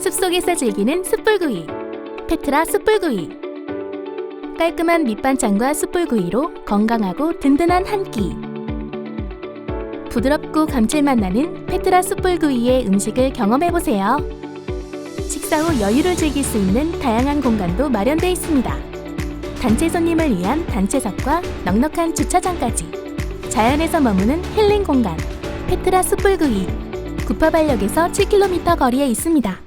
숲속에서 즐기는 숯불구이, 페트라 숯불구이. 깔끔한 밑반찬과 숯불구이로 건강하고 든든한 한 끼. 부드럽고 감칠맛 나는 페트라 숯불구이의 음식을 경험해보세요. 식사 후 여유를 즐길 수 있는 다양한 공간도 마련되어 있습니다. 단체 손님을 위한 단체석과 넉넉한 주차장까지. 자연에서 머무는 힐링 공간, 페트라 숯불구이. 구파발역에서 7km 거리에 있습니다.